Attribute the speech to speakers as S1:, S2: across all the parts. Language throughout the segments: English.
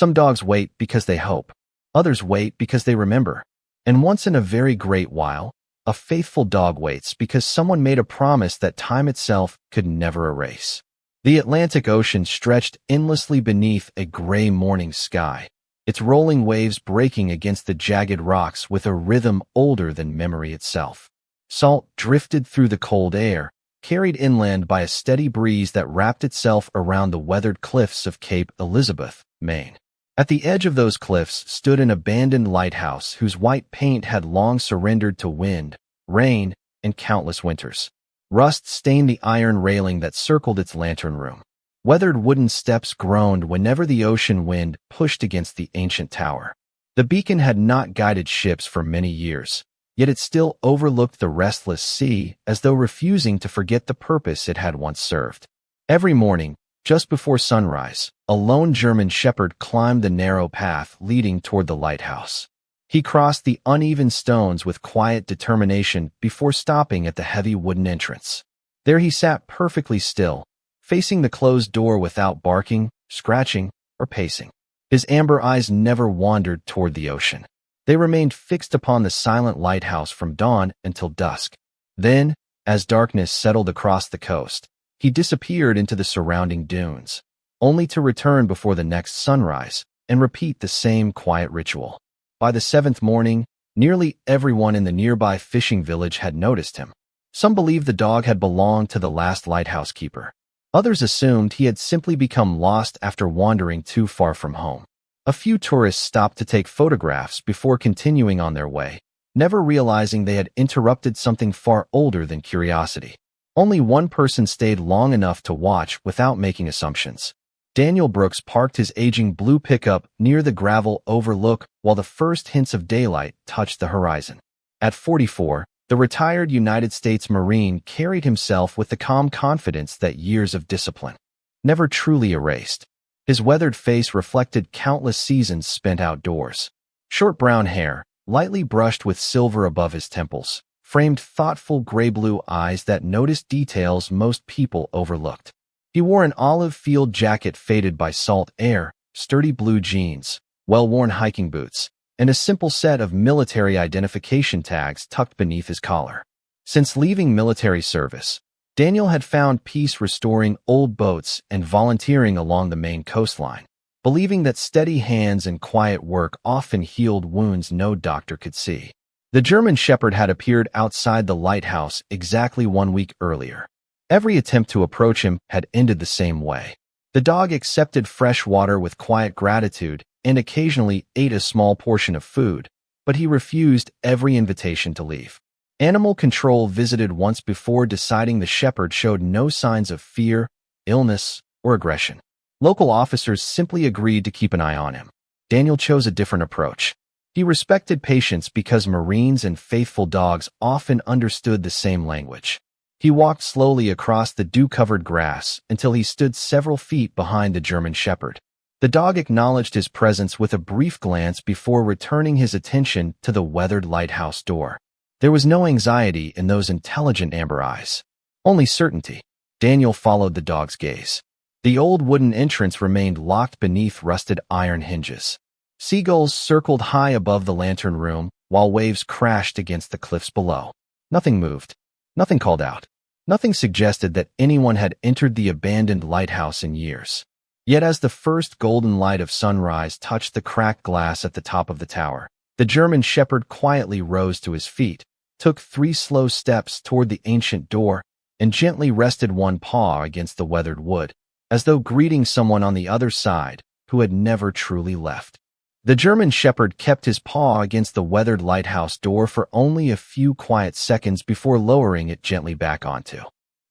S1: Some dogs wait because they hope. Others wait because they remember. And once in a very great while, a faithful dog waits because someone made a promise that time itself could never erase. The Atlantic Ocean stretched endlessly beneath a gray morning sky, its rolling waves breaking against the jagged rocks with a rhythm older than memory itself. Salt drifted through the cold air, carried inland by a steady breeze that wrapped itself around the weathered cliffs of Cape Elizabeth, Maine. At the edge of those cliffs stood an abandoned lighthouse whose white paint had long surrendered to wind, rain, and countless winters. Rust stained the iron railing that circled its lantern room. Weathered wooden steps groaned whenever the ocean wind pushed against the ancient tower. The beacon had not guided ships for many years, yet it still overlooked the restless sea as though refusing to forget the purpose it had once served. Every morning, just before sunrise, a lone German shepherd climbed the narrow path leading toward the lighthouse. He crossed the uneven stones with quiet determination before stopping at the heavy wooden entrance. There he sat perfectly still, facing the closed door without barking, scratching, or pacing. His amber eyes never wandered toward the ocean. They remained fixed upon the silent lighthouse from dawn until dusk. Then, as darkness settled across the coast, he disappeared into the surrounding dunes, only to return before the next sunrise and repeat the same quiet ritual. By the seventh morning, nearly everyone in the nearby fishing village had noticed him. Some believed the dog had belonged to the last lighthouse keeper. Others assumed he had simply become lost after wandering too far from home. A few tourists stopped to take photographs before continuing on their way, never realizing they had interrupted something far older than curiosity. Only one person stayed long enough to watch without making assumptions. Daniel Brooks parked his aging blue pickup near the gravel overlook while the first hints of daylight touched the horizon. At 44, the retired United States Marine carried himself with the calm confidence that years of discipline never truly erased. His weathered face reflected countless seasons spent outdoors. Short brown hair, lightly brushed with silver above his temples, framed thoughtful gray-blue eyes that noticed details most people overlooked. He wore an olive field jacket faded by salt air, sturdy blue jeans, well-worn hiking boots, and a simple set of military identification tags tucked beneath his collar. Since leaving military service, Daniel had found peace restoring old boats and volunteering along the Maine coastline, believing that steady hands and quiet work often healed wounds no doctor could see. The German shepherd had appeared outside the lighthouse exactly 1 week earlier. Every attempt to approach him had ended the same way. The dog accepted fresh water with quiet gratitude and occasionally ate a small portion of food, but he refused every invitation to leave. Animal control visited once before deciding the shepherd showed no signs of fear, illness, or aggression. Local officers simply agreed to keep an eye on him. Daniel chose a different approach. He respected patience because Marines and faithful dogs often understood the same language. He walked slowly across the dew-covered grass until he stood several feet behind the German shepherd. The dog acknowledged his presence with a brief glance before returning his attention to the weathered lighthouse door. There was no anxiety in those intelligent amber eyes, only certainty. Daniel followed the dog's gaze. The old wooden entrance remained locked beneath rusted iron hinges. Seagulls circled high above the lantern room, while waves crashed against the cliffs below. Nothing moved. Nothing called out. Nothing suggested that anyone had entered the abandoned lighthouse in years. Yet as the first golden light of sunrise touched the cracked glass at the top of the tower, the German shepherd quietly rose to his feet, took 3 slow steps toward the ancient door, and gently rested one paw against the weathered wood, as though greeting someone on the other side who had never truly left. The German shepherd kept his paw against the weathered lighthouse door for only a few quiet seconds before lowering it gently back onto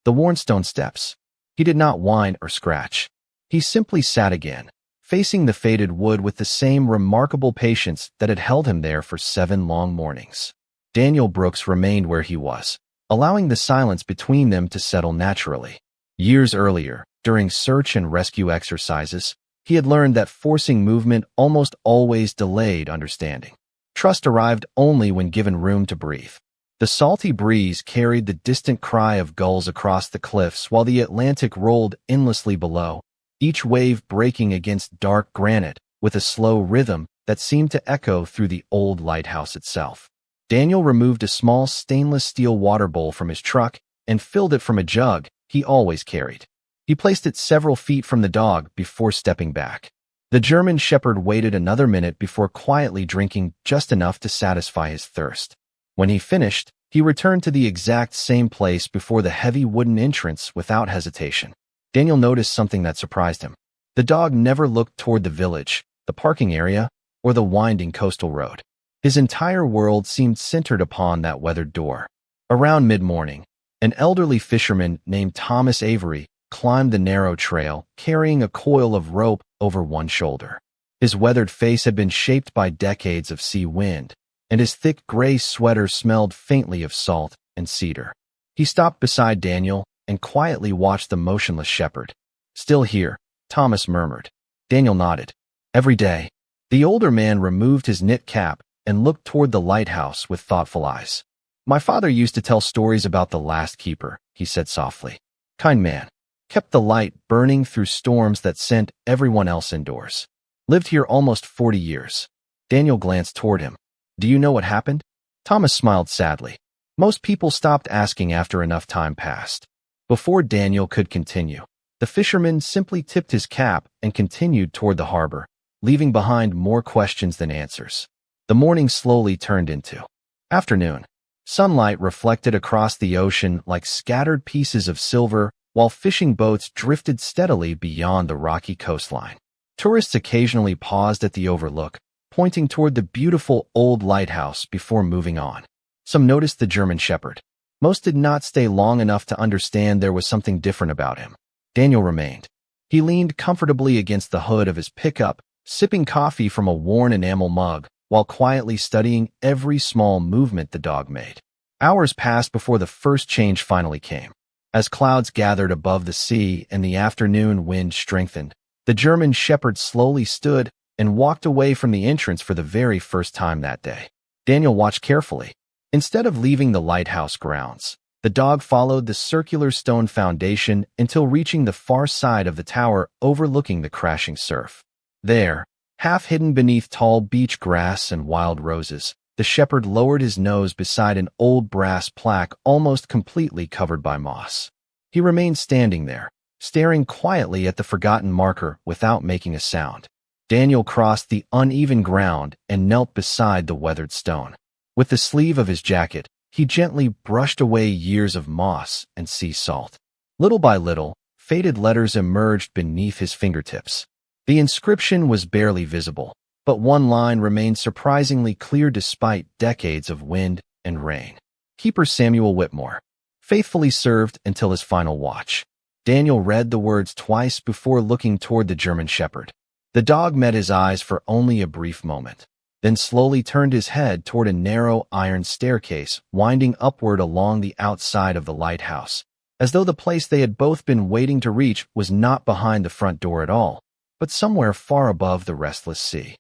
S1: the worn stone steps. He did not whine or scratch. He simply sat again, facing the faded wood with the same remarkable patience that had held him there for 7 long mornings. Daniel Brooks remained where he was, allowing the silence between them to settle naturally. Years earlier, during search and rescue exercises, he had learned that forcing movement almost always delayed understanding. Trust arrived only when given room to breathe. The salty breeze carried the distant cry of gulls across the cliffs while the Atlantic rolled endlessly below, each wave breaking against dark granite with a slow rhythm that seemed to echo through the old lighthouse itself. Daniel removed a small stainless steel water bowl from his truck and filled it from a jug he always carried. He placed it several feet from the dog before stepping back. The German Shepherd waited another minute before quietly drinking just enough to satisfy his thirst. When he finished, he returned to the exact same place before the heavy wooden entrance without hesitation. Daniel noticed something that surprised him. The dog never looked toward the village, the parking area, or the winding coastal road. His entire world seemed centered upon that weathered door. Around mid-morning, an elderly fisherman named Thomas Avery climbed the narrow trail, carrying a coil of rope over one shoulder. His weathered face had been shaped by decades of sea wind, and his thick gray sweater smelled faintly of salt and cedar. He stopped beside Daniel and quietly watched the motionless shepherd. "Still here," Thomas murmured. Daniel nodded. "Every day." The older man removed his knit cap and looked toward the lighthouse with thoughtful eyes. "My father used to tell stories about the last keeper," he said softly. "Kind man. Kept the light burning through storms that sent everyone else indoors. Lived here almost 40 years. Daniel glanced toward him. "Do you know what happened?" Thomas smiled sadly. Most people stopped asking after enough time passed. Before Daniel could continue, the fisherman simply tipped his cap and continued toward the harbor, leaving behind more questions than answers. The morning slowly turned into afternoon. Sunlight reflected across the ocean like scattered pieces of silver, while fishing boats drifted steadily beyond the rocky coastline. Tourists occasionally paused at the overlook, pointing toward the beautiful old lighthouse before moving on. Some noticed the German Shepherd. Most did not stay long enough to understand there was something different about him. Daniel remained. He leaned comfortably against the hood of his pickup, sipping coffee from a worn enamel mug, while quietly studying every small movement the dog made. Hours passed before the first change finally came. As clouds gathered above the sea and the afternoon wind strengthened, the German Shepherd slowly stood and walked away from the entrance for the very first time that day. Daniel watched carefully. Instead of leaving the lighthouse grounds, the dog followed the circular stone foundation until reaching the far side of the tower overlooking the crashing surf. There, half hidden beneath tall beach grass and wild roses, the shepherd lowered his nose beside an old brass plaque almost completely covered by moss. He remained standing there, staring quietly at the forgotten marker without making a sound. Daniel crossed the uneven ground and knelt beside the weathered stone. With the sleeve of his jacket, he gently brushed away years of moss and sea salt. Little by little, faded letters emerged beneath his fingertips. The inscription was barely visible, but one line remained surprisingly clear despite decades of wind and rain. Keeper Samuel Whitmore. Faithfully served until his final watch. Daniel read the words twice before looking toward the German Shepherd. The dog met his eyes for only a brief moment, then slowly turned his head toward a narrow iron staircase winding upward along the outside of the lighthouse, as though the place they had both been waiting to reach was not behind the front door at all, but somewhere far above the restless sea.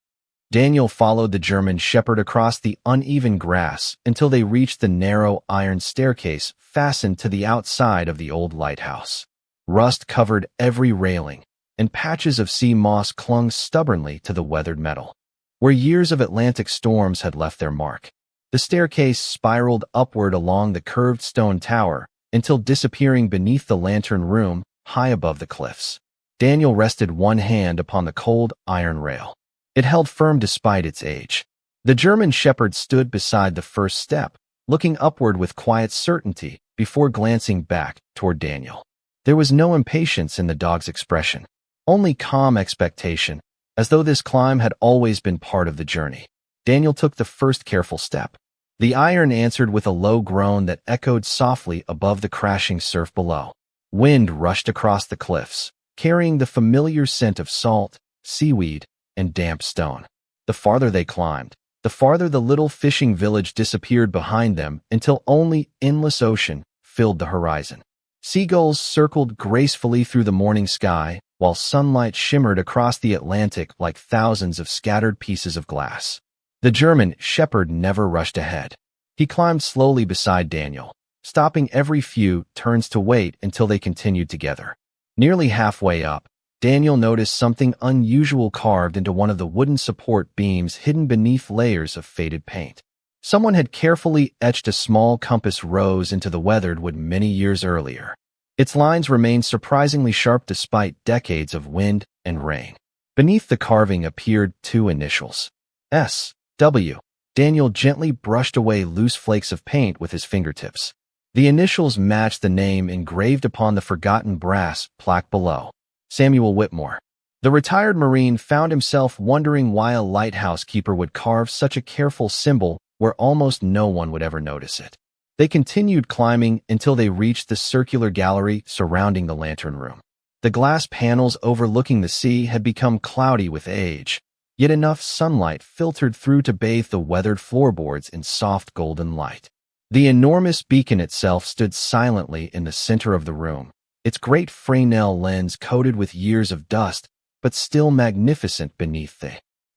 S1: Daniel followed the German Shepherd across the uneven grass until they reached the narrow iron staircase fastened to the outside of the old lighthouse. Rust covered every railing, and patches of sea moss clung stubbornly to the weathered metal, where years of Atlantic storms had left their mark. The staircase spiraled upward along the curved stone tower until disappearing beneath the lantern room high above the cliffs. Daniel rested one hand upon the cold iron rail. It held firm despite its age. The German Shepherd stood beside the first step, looking upward with quiet certainty before glancing back toward Daniel. There was no impatience in the dog's expression, only calm expectation, as though this climb had always been part of the journey. Daniel took the first careful step. The iron answered with a low groan that echoed softly above the crashing surf below. Wind rushed across the cliffs, carrying the familiar scent of salt, seaweed, and damp stone. The farther they climbed, the farther the little fishing village disappeared behind them until only endless ocean filled the horizon. Seagulls circled gracefully through the morning sky, while sunlight shimmered across the Atlantic like thousands of scattered pieces of glass. The German Shepherd never rushed ahead. He climbed slowly beside Daniel, stopping every few turns to wait until they continued together. Nearly halfway up, Daniel noticed something unusual carved into one of the wooden support beams hidden beneath layers of faded paint. Someone had carefully etched a small compass rose into the weathered wood many years earlier. Its lines remained surprisingly sharp despite decades of wind and rain. Beneath the carving appeared two initials. S.W. Daniel gently brushed away loose flakes of paint with his fingertips. The initials matched the name engraved upon the forgotten brass plaque below. Samuel Whitmore. The retired Marine found himself wondering why a lighthouse keeper would carve such a careful symbol where almost no one would ever notice it. They continued climbing until they reached the circular gallery surrounding the lantern room. The glass panels overlooking the sea had become cloudy with age, yet enough sunlight filtered through to bathe the weathered floorboards in soft golden light. The enormous beacon itself stood silently in the center of the room, its great Fresnel lens coated with years of dust, but still magnificent beneath the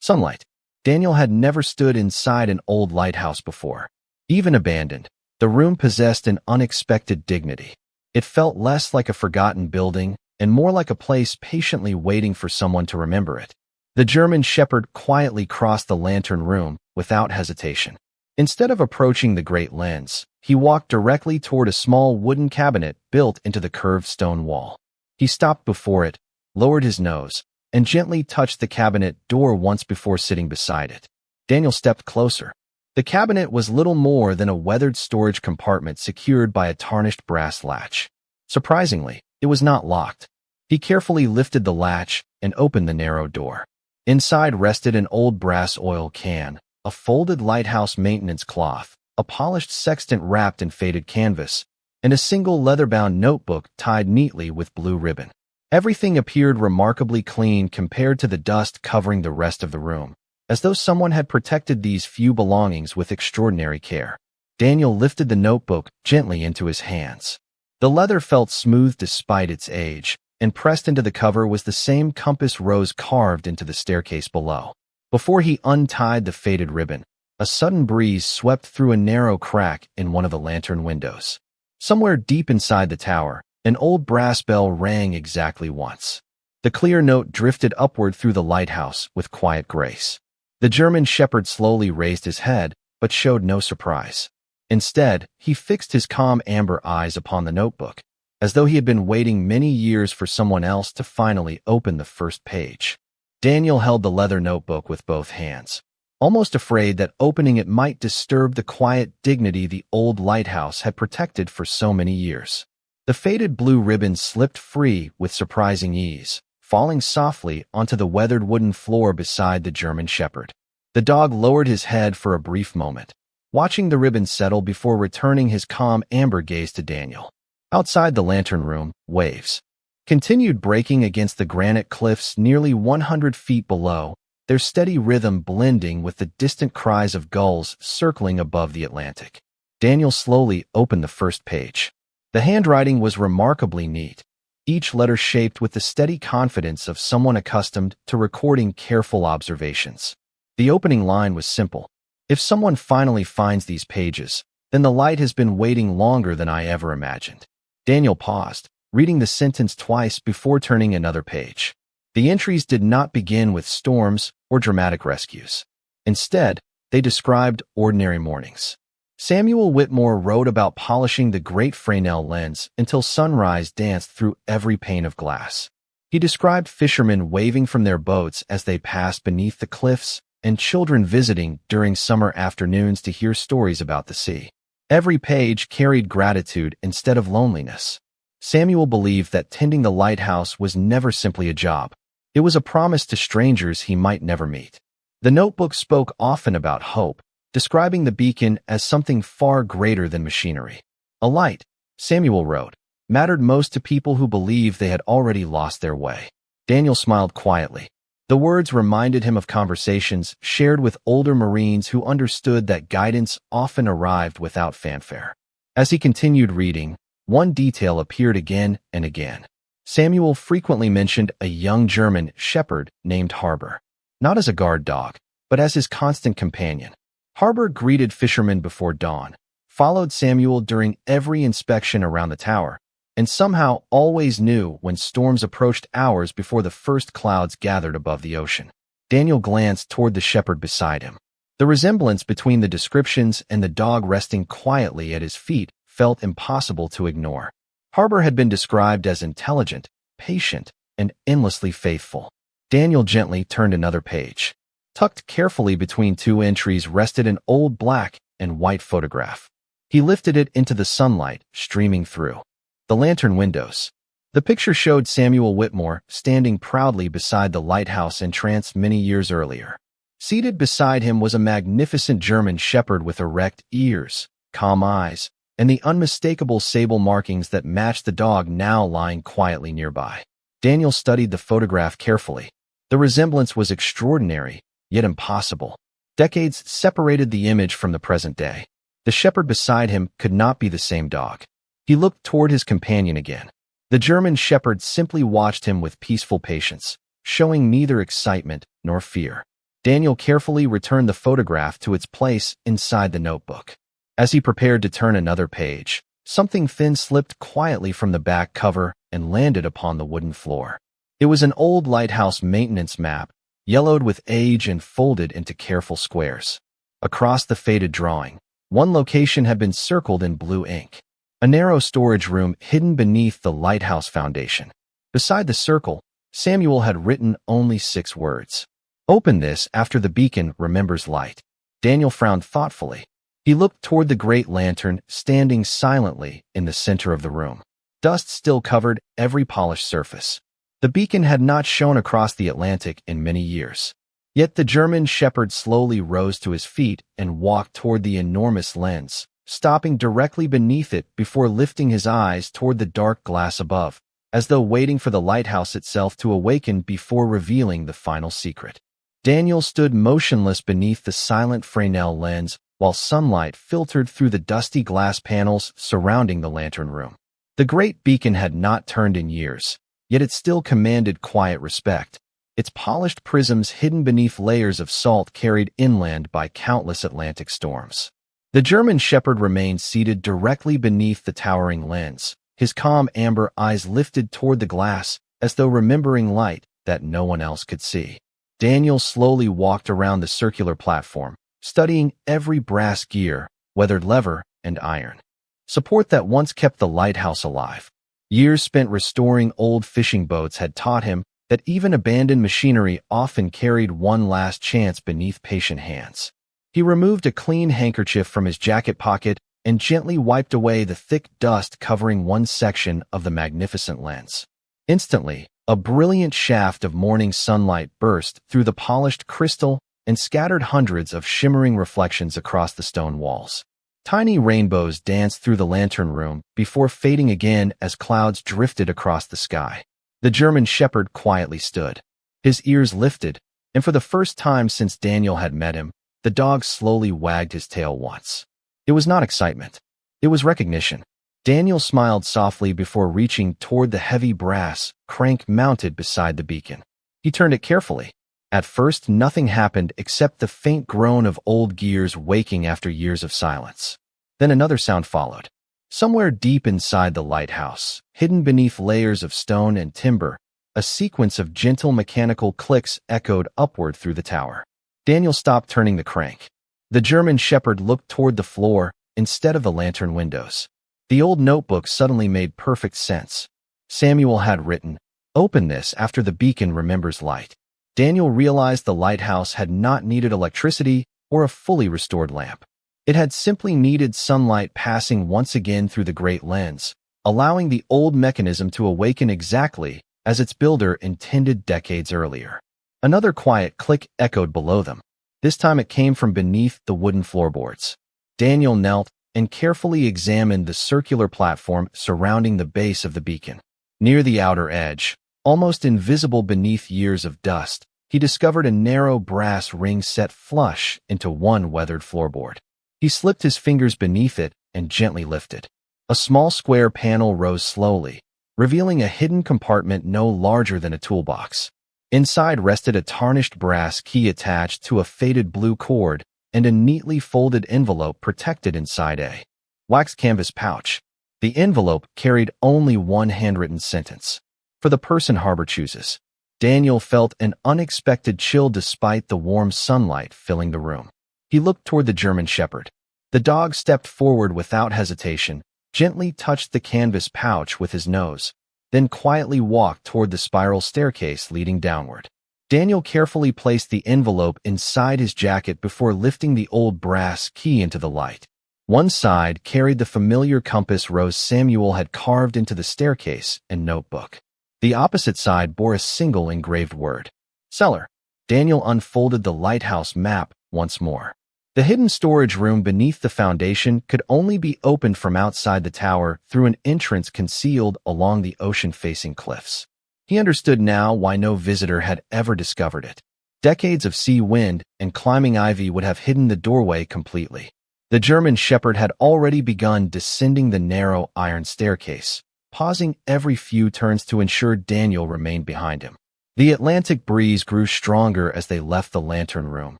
S1: sunlight. Daniel had never stood inside an old lighthouse before. Even abandoned, the room possessed an unexpected dignity. It felt less like a forgotten building and more like a place patiently waiting for someone to remember it. The German shepherd quietly crossed the lantern room without hesitation. Instead of approaching the great lens, he walked directly toward a small wooden cabinet built into the curved stone wall. He stopped before it, lowered his nose, and gently touched the cabinet door once before sitting beside it. Daniel stepped closer. The cabinet was little more than a weathered storage compartment secured by a tarnished brass latch. Surprisingly, it was not locked. He carefully lifted the latch and opened the narrow door. Inside rested an old brass oil can, a folded lighthouse maintenance cloth, a polished sextant wrapped in faded canvas, and a single leather-bound notebook tied neatly with blue ribbon. Everything appeared remarkably clean compared to the dust covering the rest of the room, as though someone had protected these few belongings with extraordinary care. Daniel lifted the notebook gently into his hands. The leather felt smooth despite its age, and pressed into the cover was the same compass rose carved into the staircase below. Before he untied the faded ribbon, a sudden breeze swept through a narrow crack in one of the lantern windows. Somewhere deep inside the tower, an old brass bell rang exactly once. The clear note drifted upward through the lighthouse with quiet grace. The German shepherd slowly raised his head, but showed no surprise. Instead, he fixed his calm amber eyes upon the notebook, as though he had been waiting many years for someone else to finally open the first page. Daniel held the leather notebook with both hands, almost afraid that opening it might disturb the quiet dignity the old lighthouse had protected for so many years. The faded blue ribbon slipped free with surprising ease, falling softly onto the weathered wooden floor beside the German shepherd. The dog lowered his head for a brief moment, watching the ribbon settle before returning his calm amber gaze to Daniel. Outside the lantern room, waves continued breaking against the granite cliffs nearly 100 feet below, their steady rhythm blending with the distant cries of gulls circling above the Atlantic. Daniel slowly opened the first page. The handwriting was remarkably neat, each letter shaped with the steady confidence of someone accustomed to recording careful observations. The opening line was simple. If someone finally finds these pages, then the light has been waiting longer than I ever imagined. Daniel paused, reading the sentence twice before turning another page. The entries did not begin with storms or dramatic rescues. Instead, they described ordinary mornings. Samuel Whitmore wrote about polishing the great Fresnel lens until sunrise danced through every pane of glass. He described fishermen waving from their boats as they passed beneath the cliffs and children visiting during summer afternoons to hear stories about the sea. Every page carried gratitude instead of loneliness. Samuel believed that tending the lighthouse was never simply a job. It was a promise to strangers he might never meet. The notebook spoke often about hope, describing the beacon as something far greater than machinery. A light, Samuel wrote, mattered most to people who believed they had already lost their way. Daniel smiled quietly. The words reminded him of conversations shared with older Marines who understood that guidance often arrived without fanfare. As he continued reading, one detail appeared again and again. Samuel frequently mentioned a young German shepherd named Harbor, not as a guard dog, but as his constant companion. Harbor greeted fishermen before dawn, followed Samuel during every inspection around the tower, and somehow always knew when storms approached hours before the first clouds gathered above the ocean. Daniel glanced toward the shepherd beside him. The resemblance between the descriptions and the dog resting quietly at his feet felt impossible to ignore. Harbor had been described as intelligent, patient, and endlessly faithful. Daniel gently turned another page. Tucked carefully between two entries rested an old black and white photograph. He lifted it into the sunlight, streaming through the lantern windows. The picture showed Samuel Whitmore standing proudly beside the lighthouse entrance many years earlier. Seated beside him was a magnificent German shepherd with erect ears, calm eyes, and the unmistakable sable markings that matched the dog now lying quietly nearby. Daniel studied the photograph carefully. The resemblance was extraordinary, yet impossible. Decades separated the image from the present day. The shepherd beside him could not be the same dog. He looked toward his companion again. The German shepherd simply watched him with peaceful patience, showing neither excitement nor fear. Daniel carefully returned the photograph to its place inside the notebook. As he prepared to turn another page, something thin slipped quietly from the back cover and landed upon the wooden floor. It was an old lighthouse maintenance map, yellowed with age and folded into careful squares. Across the faded drawing, one location had been circled in blue ink. A narrow storage room hidden beneath the lighthouse foundation. Beside the circle, Samuel had written only 6 words. Open this after the beacon remembers light. Daniel frowned thoughtfully. He looked toward the great lantern standing silently in the center of the room. Dust still covered every polished surface. The beacon had not shone across the Atlantic in many years. Yet the German shepherd slowly rose to his feet and walked toward the enormous lens, stopping directly beneath it before lifting his eyes toward the dark glass above, as though waiting for the lighthouse itself to awaken before revealing the final secret. Daniel stood motionless beneath the silent Fresnel lens while sunlight filtered through the dusty glass panels surrounding the lantern room. The great beacon had not turned in years, yet it still commanded quiet respect. Its polished prisms hidden beneath layers of salt carried inland by countless Atlantic storms. The German shepherd remained seated directly beneath the towering lens, his calm amber eyes lifted toward the glass as though remembering light that no one else could see. Daniel slowly walked around the circular platform, studying every brass gear, weathered lever, and iron. Support that once kept the lighthouse alive. Years spent restoring old fishing boats had taught him that even abandoned machinery often carried one last chance beneath patient hands. He removed a clean handkerchief from his jacket pocket and gently wiped away the thick dust covering one section of the magnificent lens. Instantly, a brilliant shaft of morning sunlight burst through the polished crystal and scattered hundreds of shimmering reflections across the stone walls. Tiny rainbows danced through the lantern room before fading again as clouds drifted across the sky. The German shepherd quietly stood. His ears lifted, and for the first time since Daniel had met him, the dog slowly wagged his tail once. It was not excitement. It was recognition. Daniel smiled softly before reaching toward the heavy brass crank mounted beside the beacon. He turned it carefully. At first, nothing happened except the faint groan of old gears waking after years of silence. Then another sound followed. Somewhere deep inside the lighthouse, hidden beneath layers of stone and timber, a sequence of gentle mechanical clicks echoed upward through the tower. Daniel stopped turning the crank. The German shepherd looked toward the floor instead of the lantern windows. The old notebook suddenly made perfect sense. Samuel had written, "Open this after the beacon remembers light." Daniel realized the lighthouse had not needed electricity or a fully restored lamp. It had simply needed sunlight passing once again through the great lens, allowing the old mechanism to awaken exactly as its builder intended decades earlier. Another quiet click echoed below them. This time it came from beneath the wooden floorboards. Daniel knelt and carefully examined the circular platform surrounding the base of the beacon. Near the outer edge, almost invisible beneath years of dust, he discovered a narrow brass ring set flush into one weathered floorboard. He slipped his fingers beneath it and gently lifted. A small square panel rose slowly, revealing a hidden compartment no larger than a toolbox. Inside rested a tarnished brass key attached to a faded blue cord and a neatly folded envelope protected inside a wax canvas pouch. The envelope carried only one handwritten sentence. For the person Harbor chooses. Daniel felt an unexpected chill despite the warm sunlight filling the room. He looked toward the German Shepherd. The dog stepped forward without hesitation, gently touched the canvas pouch with his nose, then quietly walked toward the spiral staircase leading downward. Daniel carefully placed the envelope inside his jacket before lifting the old brass key into the light. One side carried the familiar compass Rose Samuel had carved into the staircase and notebook. The opposite side bore a single engraved word. Cellar. Daniel unfolded the lighthouse map once more. The hidden storage room beneath the foundation could only be opened from outside the tower through an entrance concealed along the ocean-facing cliffs. He understood now why no visitor had ever discovered it. Decades of sea wind and climbing ivy would have hidden the doorway completely. The German Shepherd had already begun descending the narrow iron staircase, pausing every few turns to ensure Daniel remained behind him. The Atlantic breeze grew stronger as they left the lantern room,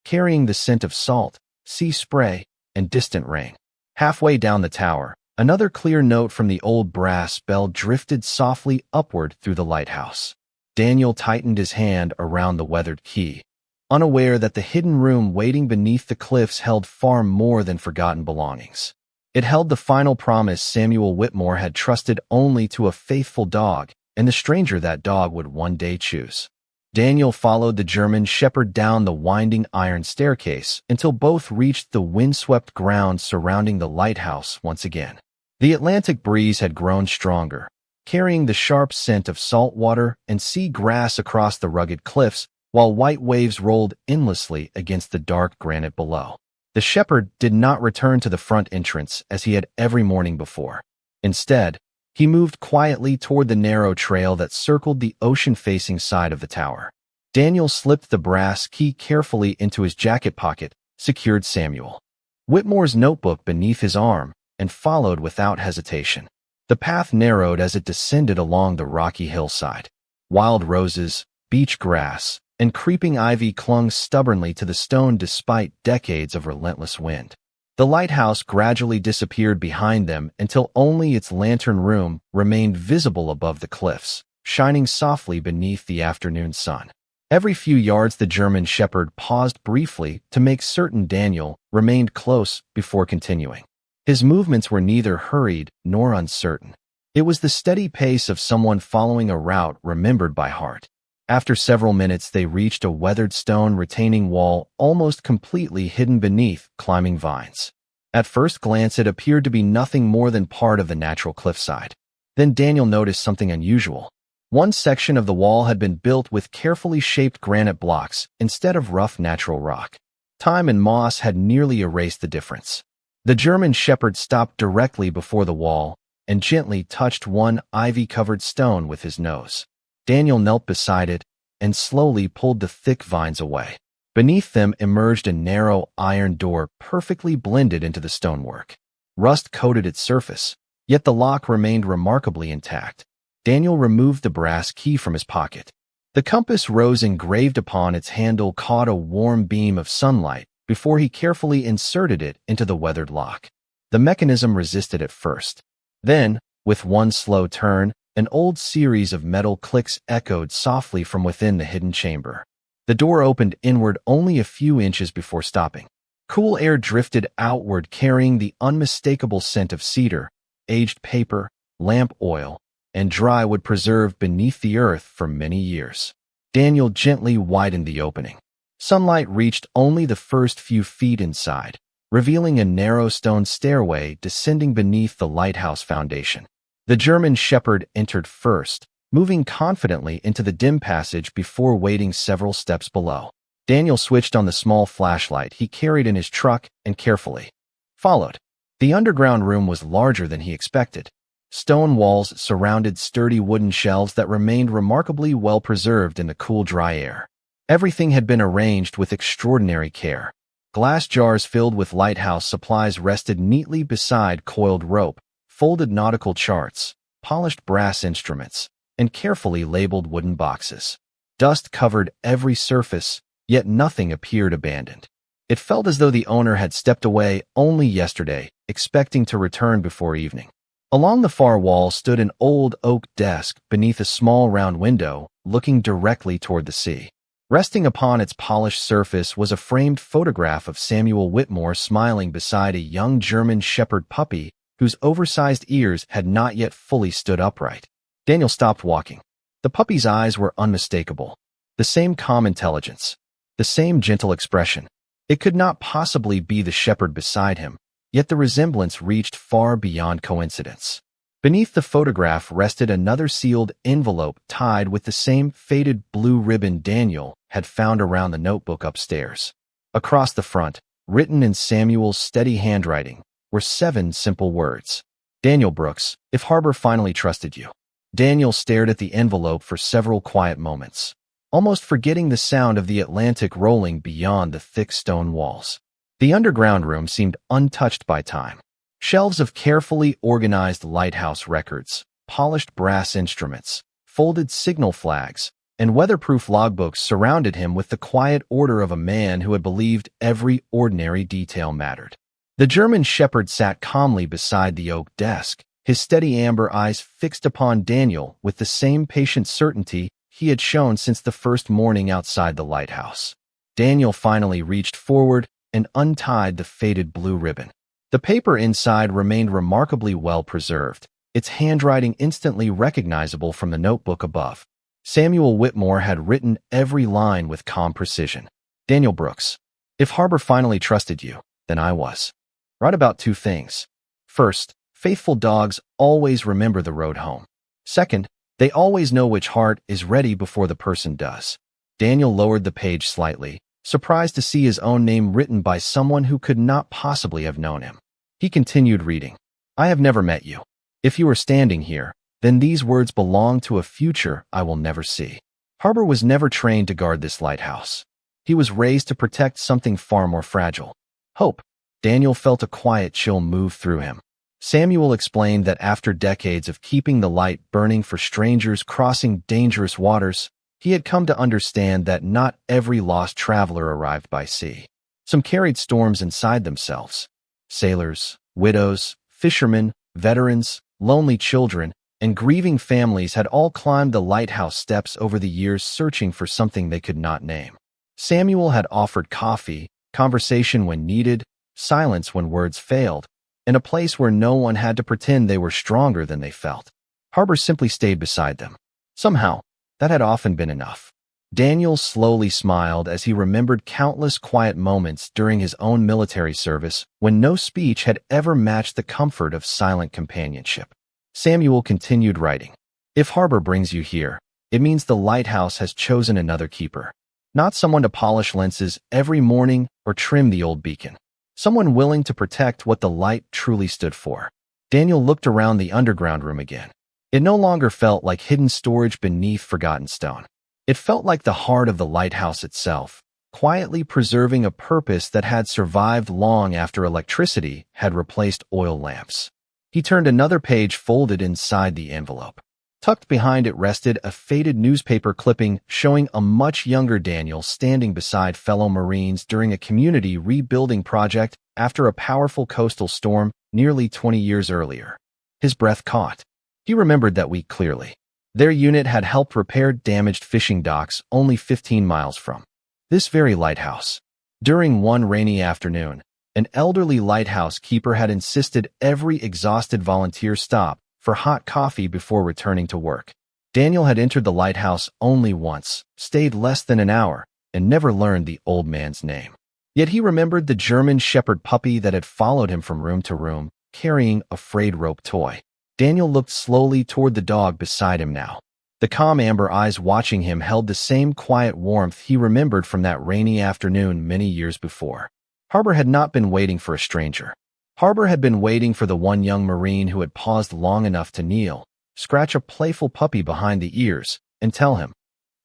S1: carrying the scent of salt, sea spray, and distant rain. Halfway down the tower, another clear note from the old brass bell drifted softly upward through the lighthouse. Daniel tightened his hand around the weathered key, unaware that the hidden room waiting beneath the cliffs held far more than forgotten belongings. It held the final promise Samuel Whitmore had trusted only to a faithful dog, and the stranger that dog would one day choose. Daniel followed the German Shepherd down the winding iron staircase until both reached the windswept ground surrounding the lighthouse once again. The Atlantic breeze had grown stronger, carrying the sharp scent of salt water and sea grass across the rugged cliffs, while white waves rolled endlessly against the dark granite below. The shepherd did not return to the front entrance as he had every morning before. Instead, he moved quietly toward the narrow trail that circled the ocean-facing side of the tower. Daniel slipped the brass key carefully into his jacket pocket, secured Samuel Whitmore's notebook beneath his arm, and followed without hesitation. The path narrowed as it descended along the rocky hillside. Wild roses, beach grass, and creeping ivy clung stubbornly to the stone despite decades of relentless wind. The lighthouse gradually disappeared behind them until only its lantern room remained visible above the cliffs, shining softly beneath the afternoon sun. Every few yards the German Shepherd paused briefly to make certain Daniel remained close before continuing. His movements were neither hurried nor uncertain. It was the steady pace of someone following a route remembered by heart. After several minutes they reached a weathered stone retaining wall almost completely hidden beneath climbing vines. At first glance it appeared to be nothing more than part of the natural cliffside. Then Daniel noticed something unusual. One section of the wall had been built with carefully shaped granite blocks instead of rough natural rock. Time and moss had nearly erased the difference. The German Shepherd stopped directly before the wall and gently touched one ivy-covered stone with his nose. Daniel knelt beside it and slowly pulled the thick vines away. Beneath them emerged a narrow iron door perfectly blended into the stonework. Rust coated its surface, yet the lock remained remarkably intact. Daniel removed the brass key from his pocket. The compass rose engraved upon its handle caught a warm beam of sunlight before he carefully inserted it into the weathered lock. The mechanism resisted at first. Then, with one slow turn, an old series of metal clicks echoed softly from within the hidden chamber. The door opened inward only a few inches before stopping. Cool air drifted outward carrying the unmistakable scent of cedar, aged paper, lamp oil, and dry wood preserved beneath the earth for many years. Daniel gently widened the opening. Sunlight reached only the first few feet inside, revealing a narrow stone stairway descending beneath the lighthouse foundation. The German Shepherd entered first, moving confidently into the dim passage before waiting several steps below. Daniel switched on the small flashlight he carried in his truck and carefully followed. The underground room was larger than he expected. Stone walls surrounded sturdy wooden shelves that remained remarkably well preserved in the cool, dry air. Everything had been arranged with extraordinary care. Glass jars filled with lighthouse supplies rested neatly beside coiled rope, folded nautical charts, polished brass instruments, and carefully labeled wooden boxes. Dust covered every surface, yet nothing appeared abandoned. It felt as though the owner had stepped away only yesterday, expecting to return before evening. Along the far wall stood an old oak desk beneath a small round window, looking directly toward the sea. Resting upon its polished surface was a framed photograph of Samuel Whitmore smiling beside a young German shepherd puppy whose oversized ears had not yet fully stood upright. Daniel stopped walking. The puppy's eyes were unmistakable. The same calm intelligence. The same gentle expression. It could not possibly be the shepherd beside him, yet the resemblance reached far beyond coincidence. Beneath the photograph rested another sealed envelope tied with the same faded blue ribbon Daniel had found around the notebook upstairs. Across the front, written in Samuel's steady handwriting, were 7 simple words. Daniel Brooks, if Harbor finally trusted you. Daniel stared at the envelope for several quiet moments, almost forgetting the sound of the Atlantic rolling beyond the thick stone walls. The underground room seemed untouched by time. Shelves of carefully organized Lighthouse records, polished brass instruments, folded signal flags, and weatherproof logbooks surrounded him with the quiet order of a man who had believed every ordinary detail mattered. The German shepherd sat calmly beside the oak desk, his steady amber eyes fixed upon Daniel with the same patient certainty he had shown since the first morning outside the lighthouse. Daniel finally reached forward and untied the faded blue ribbon. The paper inside remained remarkably well preserved, its handwriting instantly recognizable from the notebook above. Samuel Whitmore had written every line with calm precision. Daniel Brooks, if Harbor finally trusted you, then I was. Write about 2 things. First, faithful dogs always remember the road home. Second, they always know which heart is ready before the person does. Daniel lowered the page slightly, surprised to see his own name written by someone who could not possibly have known him. He continued reading. I have never met you. If you are standing here, then these words belong to a future I will never see. Harbor was never trained to guard this lighthouse. He was raised to protect something far more fragile. Hope. Daniel felt a quiet chill move through him. Samuel explained that after decades of keeping the light burning for strangers crossing dangerous waters, he had come to understand that not every lost traveler arrived by sea. Some carried storms inside themselves. Sailors, widows, fishermen, veterans, lonely children, and grieving families had all climbed the lighthouse steps over the years searching for something they could not name. Samuel had offered coffee, conversation when needed, silence when words failed, and a place where no one had to pretend they were stronger than they felt. Harbor simply stayed beside them. Somehow, that had often been enough. Daniel slowly smiled as he remembered countless quiet moments during his own military service when no speech had ever matched the comfort of silent companionship. Samuel continued writing. If Harbor brings you here, it means the lighthouse has chosen another keeper. Not someone to polish lenses every morning or trim the old beacon. Someone willing to protect what the light truly stood for. Daniel looked around the underground room again. It no longer felt like hidden storage beneath forgotten stone. It felt like the heart of the lighthouse itself, quietly preserving a purpose that had survived long after electricity had replaced oil lamps. He turned another page folded inside the envelope. Tucked behind it rested a faded newspaper clipping showing a much younger Daniel standing beside fellow Marines during a community rebuilding project after a powerful coastal storm nearly 20 years earlier. His breath caught. He remembered that week clearly. Their unit had helped repair damaged fishing docks only 15 miles from this very lighthouse. During one rainy afternoon, an elderly lighthouse keeper had insisted every exhausted volunteer stop for hot coffee before returning to work. Daniel had entered the lighthouse only once, stayed less than an hour, and never learned the old man's name. Yet he remembered the German shepherd puppy that had followed him from room to room, carrying a frayed rope toy. Daniel looked slowly toward the dog beside him now. The calm amber eyes watching him held the same quiet warmth he remembered from that rainy afternoon many years before. Harbor had not been waiting for a stranger. Harbor had been waiting for the one young Marine who had paused long enough to kneel, scratch a playful puppy behind the ears, and tell him,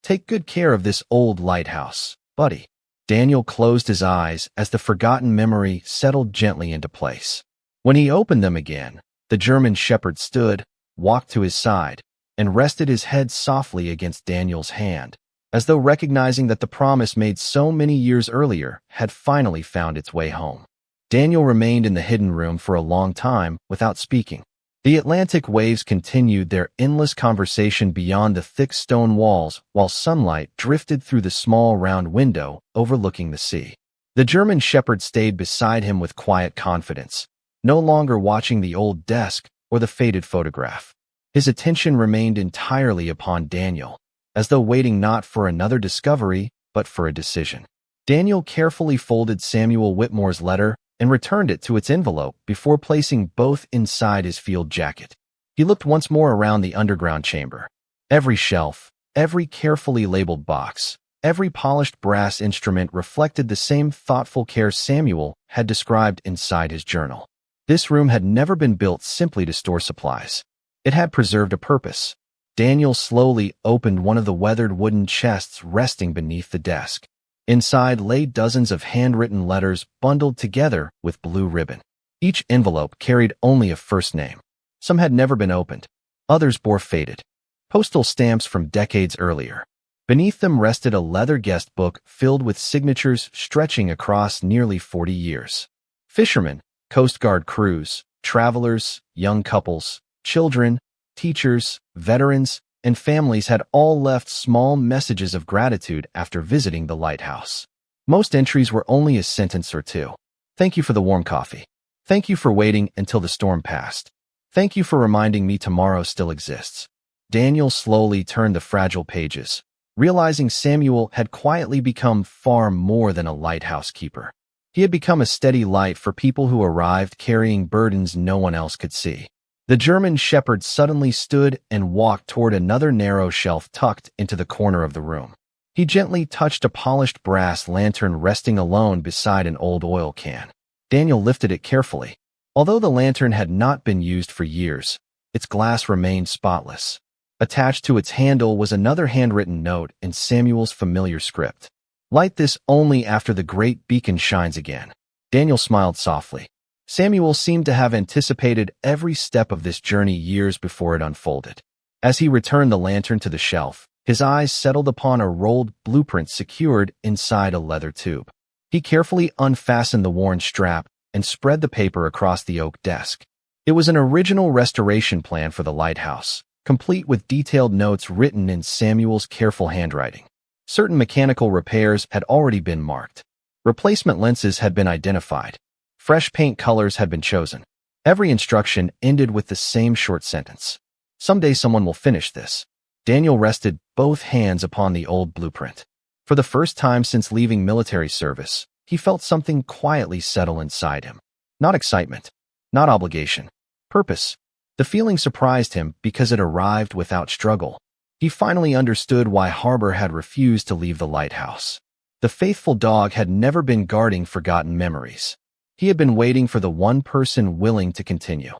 S1: "Take good care of this old lighthouse, buddy." Daniel closed his eyes as the forgotten memory settled gently into place. When he opened them again, the German shepherd stood, walked to his side, and rested his head softly against Daniel's hand, as though recognizing that the promise made so many years earlier had finally found its way home. Daniel remained in the hidden room for a long time without speaking. The Atlantic waves continued their endless conversation beyond the thick stone walls while sunlight drifted through the small round window overlooking the sea. The German shepherd stayed beside him with quiet confidence, no longer watching the old desk or the faded photograph. His attention remained entirely upon Daniel, as though waiting not for another discovery, but for a decision. Daniel carefully folded Samuel Whitmore's letter and returned it to its envelope before placing both inside his field jacket. He looked once more around the underground chamber. Every shelf, every carefully labeled box, every polished brass instrument reflected the same thoughtful care Samuel had described inside his journal. This room had never been built simply to store supplies. It had preserved a purpose. Daniel slowly opened one of the weathered wooden chests resting beneath the desk. Inside lay dozens of handwritten letters bundled together with blue ribbon. Each envelope carried only a first name. Some had never been opened. Others bore faded postal stamps from decades earlier. Beneath them rested a leather guest book filled with signatures stretching across nearly 40 years. Fishermen, Coast Guard crews, travelers, young couples, children, teachers, veterans, and families had all left small messages of gratitude after visiting the lighthouse. Most entries were only a sentence or two. Thank you for the warm coffee. Thank you for waiting until the storm passed. Thank you for reminding me tomorrow still exists. Daniel slowly turned the fragile pages, realizing Samuel had quietly become far more than a lighthouse keeper. He had become a steady light for people who arrived carrying burdens no one else could see. The German shepherd suddenly stood and walked toward another narrow shelf tucked into the corner of the room. He gently touched a polished brass lantern resting alone beside an old oil can. Daniel lifted it carefully. Although the lantern had not been used for years, its glass remained spotless. Attached to its handle was another handwritten note in Samuel's familiar script. Light this only after the great beacon shines again. Daniel smiled softly. Samuel seemed to have anticipated every step of this journey years before it unfolded. As he returned the lantern to the shelf, his eyes settled upon a rolled blueprint secured inside a leather tube. He carefully unfastened the worn strap and spread the paper across the oak desk. It was an original restoration plan for the lighthouse, complete with detailed notes written in Samuel's careful handwriting. Certain mechanical repairs had already been marked. Replacement lenses had been identified. Fresh paint colors had been chosen. Every instruction ended with the same short sentence. Someday someone will finish this. Daniel rested both hands upon the old blueprint. For the first time since leaving military service, he felt something quietly settle inside him. Not excitement, not obligation, purpose. The feeling surprised him because it arrived without struggle. He finally understood why Harbor had refused to leave the lighthouse. The faithful dog had never been guarding forgotten memories. He had been waiting for the one person willing to continue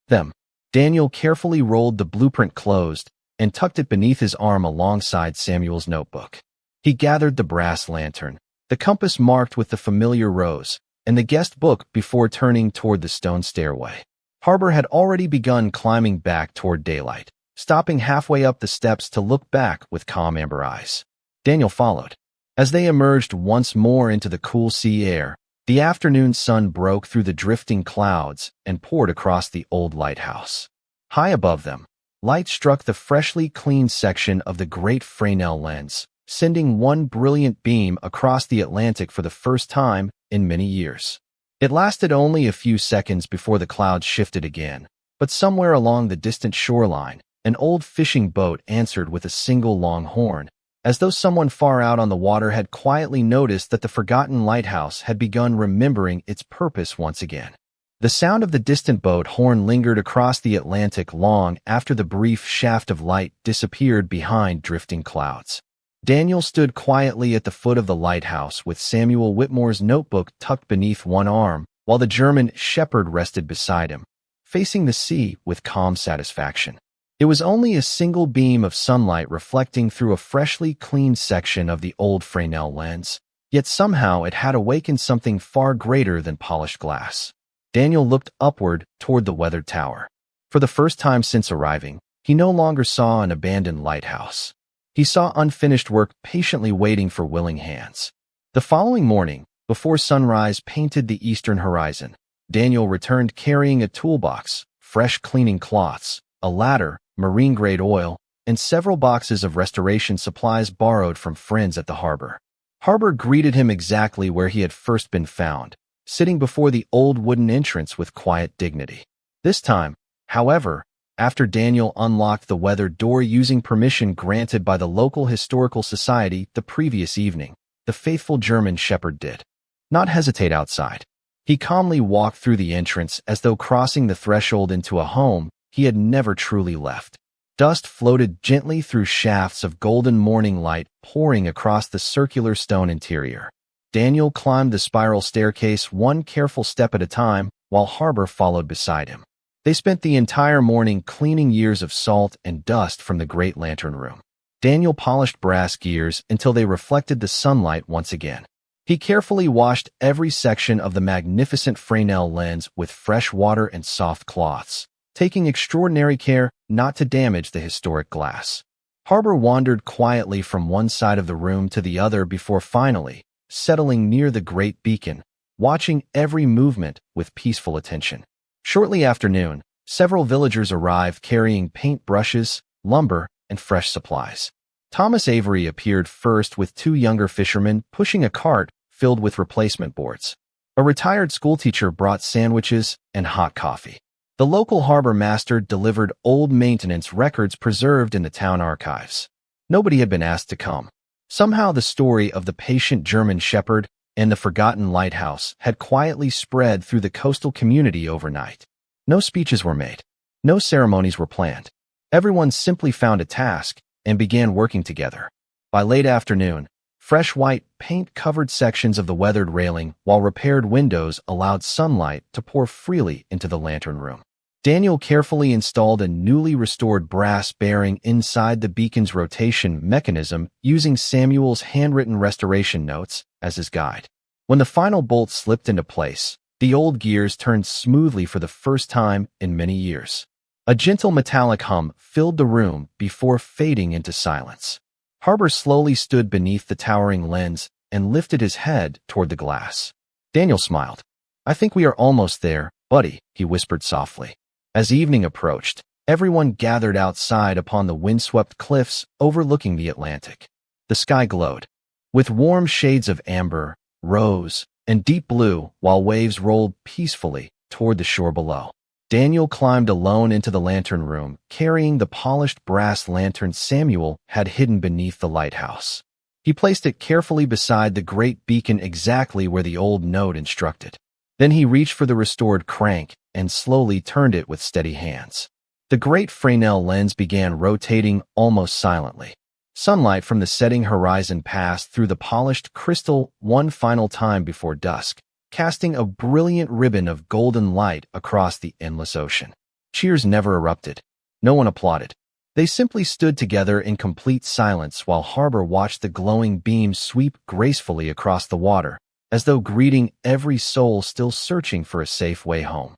S1: them. Daniel carefully rolled the blueprint closed and tucked it beneath his arm alongside Samuel's notebook. He gathered the brass lantern, the compass marked with the familiar rose, and the guest book before turning toward the stone stairway. Harbor had already begun climbing back toward daylight, stopping halfway up the steps to look back with calm amber eyes. Daniel followed. As they emerged once more into the cool sea air, the afternoon sun broke through the drifting clouds and poured across the old lighthouse. High above them, light struck the freshly cleaned section of the great Fresnel lens, sending one brilliant beam across the Atlantic for the first time in many years. It lasted only a few seconds before the clouds shifted again, but somewhere along the distant shoreline, an old fishing boat answered with a single long horn, as though someone far out on the water had quietly noticed that the forgotten lighthouse had begun remembering its purpose once again. The sound of the distant boat horn lingered across the Atlantic long after the brief shaft of light disappeared behind drifting clouds. Daniel stood quietly at the foot of the lighthouse with Samuel Whitmore's notebook tucked beneath one arm, while the German shepherd rested beside him, facing the sea with calm satisfaction. It was only a single beam of sunlight reflecting through a freshly cleaned section of the old Fresnel lens, yet somehow it had awakened something far greater than polished glass. Daniel looked upward toward the weathered tower. For the first time since arriving, he no longer saw an abandoned lighthouse. He saw unfinished work patiently waiting for willing hands. The following morning, before sunrise painted the eastern horizon, Daniel returned carrying a toolbox fresh cleaning cloths, a ladder, marine-grade oil, and several boxes of restoration supplies borrowed from friends at the harbor. Harbor greeted him exactly where he had first been found, sitting before the old wooden entrance with quiet dignity. This time, however, after Daniel unlocked the weathered door using permission granted by the local historical society the previous evening, the faithful German shepherd did not hesitate outside. He calmly walked through the entrance as though crossing the threshold into a home he had never truly left. Dust floated gently through shafts of golden morning light pouring across the circular stone interior. Daniel climbed the spiral staircase one careful step at a time, while Harbor followed beside him. They spent the entire morning cleaning years of salt and dust from the great lantern room. Daniel polished brass gears until they reflected the sunlight once again. He carefully washed every section of the magnificent Fresnel lens with fresh water and soft cloths, taking extraordinary care not to damage the historic glass. Harbor wandered quietly from one side of the room to the other before finally settling near the great beacon, watching every movement with peaceful attention. Shortly after noon, several villagers arrived carrying paint brushes, lumber, and fresh supplies. Thomas Avery appeared first with two younger fishermen pushing a cart filled with replacement boards. A retired schoolteacher brought sandwiches and hot coffee. The local harbor master delivered old maintenance records preserved in the town archives. Nobody had been asked to come. Somehow the story of the patient German shepherd and the forgotten lighthouse had quietly spread through the coastal community overnight. No speeches were made. No ceremonies were planned. Everyone simply found a task and began working together. By late afternoon, fresh white paint-covered sections of the weathered railing while repaired windows allowed sunlight to pour freely into the lantern room. Daniel carefully installed a newly restored brass bearing inside the beacon's rotation mechanism using Samuel's handwritten restoration notes as his guide. When the final bolt slipped into place, the old gears turned smoothly for the first time in many years. A gentle metallic hum filled the room before fading into silence. Harbor slowly stood beneath the towering lens and lifted his head toward the glass. Daniel smiled. "I think we are almost there, buddy," he whispered softly. As evening approached, everyone gathered outside upon the windswept cliffs overlooking the Atlantic. The sky glowed with warm shades of amber, rose, and deep blue while waves rolled peacefully toward the shore below. Daniel climbed alone into the lantern room, carrying the polished brass lantern Samuel had hidden beneath the lighthouse. He placed it carefully beside the great beacon exactly where the old note instructed. Then he reached for the restored crank and slowly turned it with steady hands. The great Fresnel lens began rotating almost silently. Sunlight from the setting horizon passed through the polished crystal one final time before dusk, casting a brilliant ribbon of golden light across the endless ocean. Cheers never erupted. No one applauded. They simply stood together in complete silence while Harbor watched the glowing beams sweep gracefully across the water, as though greeting every soul still searching for a safe way home.